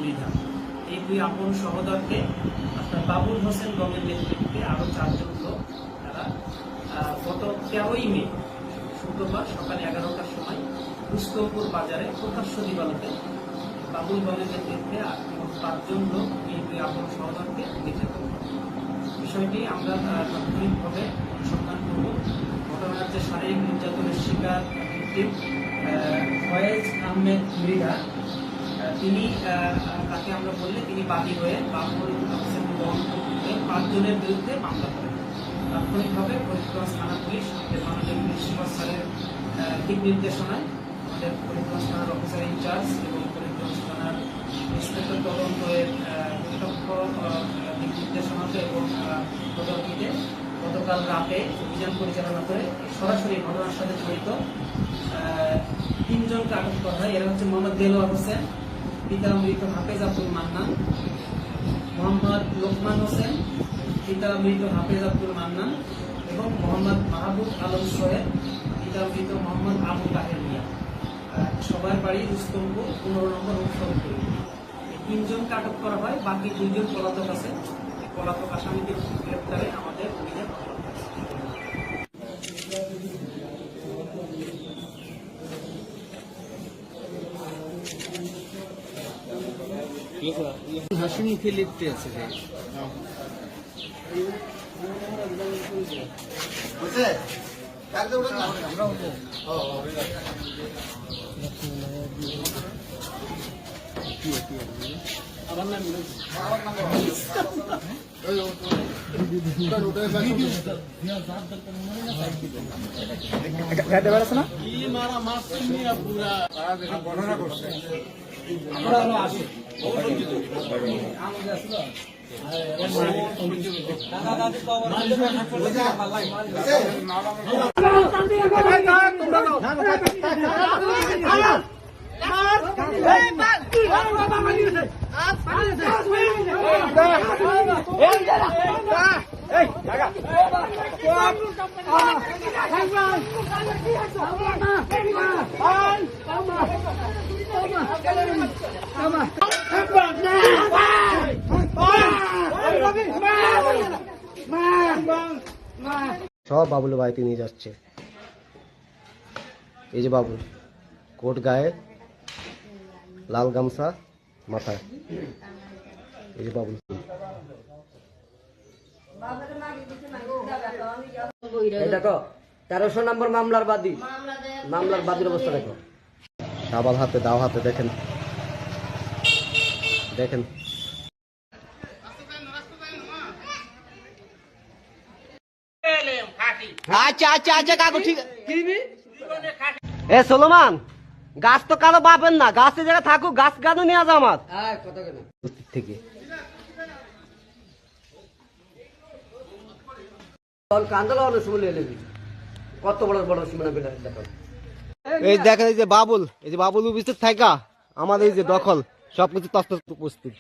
মৃধা, এই দুই আপন সহোদরকে আপনার বাবুল হোসেন গমের নেতৃত্বে আরো 4 জন লোক তারা গত 13ই মে শুক্রবার সকাল 11টার সময় রুস্তমপুর বাজারে প্রকাশ্য দিবালোকে বাবুল গমের নেতৃত্বে 5 জন লোক এই দুই আপন সহোদরকে নির্যাতন করে। বিষয়টি আমরা তাৎক্ষণিকভাবে অনুসন্ধান করব। ঘটনার যে শারীরিক নির্যাতনের শিকার ফয়েজ আহমেদ মৃধা, তিনি তাকে আমরা বললে তিনি বাদী হয়ে বাবুল হোসেন গম 5 জনের বিরুদ্ধে মামলা করেন। তাৎক্ষণিকভাবে ফরিদগঞ্জ থানা পুলিশ আমাদের মাননীয় পুলিশ সুপার স্যারের দিক নির্দেশনায় আমাদের ফরিদগঞ্জ থানার অফিসার ইনচার্জ এবং ফরিদগঞ্জ থানার ইন্সপেক্টর তদন্তের কর্তৃপক্ষ দিক নির্দেশনাতে এবং তদন্তে গতকাল রাতে অভিযান পরিচালনা করে সরাসরি ঘটনার সাথে জড়িত 3 জনকে আটক করা হয়। এরা হচ্ছে মোহাম্মদ দেলোয়ার হোসেন, পিতা মৃত হাফেজ আব্দুল মান্নান, মোহাম্মদ লোকমান হোসেন, পিতা মৃত হাফেজ আব্দুল মান্নান এবং মোহাম্মদ মাহবুব আলম সোহেল, পিতা মৃত মোহাম্মদ আবু তাহের মিয়া। সবার বাড়ি রুস্তমপুর 15 নম্বর রূপসরপুর। এই 3 জনকে আটক করা হয়, বাকি 2 জন পলাতক আছে। এই পলাতক আসামিদের গ্রেপ্তারে আমাদের অভিযান হাসি মুখে লিখতে আছে। বর্ণনা করছে সব বাবুল বাড়িতে নিয়ে যাচ্ছে। এই যে বাবুল, কোট গায়ে, লাল গামছা মাথায়, এই যে বাবুল। দেখো 1300 নম্বর মামলার বাদীর অবস্থা দেখো। দাবাল হাতে, দাও হাতে, দেখেন দেখেন। আচ্ছা আচ্ছা আচ্ছা কাকু, ঠিক এ সোলোমান, গাছ তো কারো পাবেন না, গাছের জায়গায় থাকুক, গাছ গাছ নিয়ে যা আমার থেকে। কত বড় বড় সীমানা দেখো। এই দেখেন, এই যে বাবুল, এই যে বাবুল উপস্থিত থাকা আমাদের এই যে দখল সবকিছু তস্ত উপস্থিত,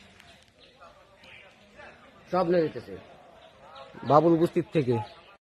সব নিয়ে যেতেছে বাবুল উপস্থিত থেকে।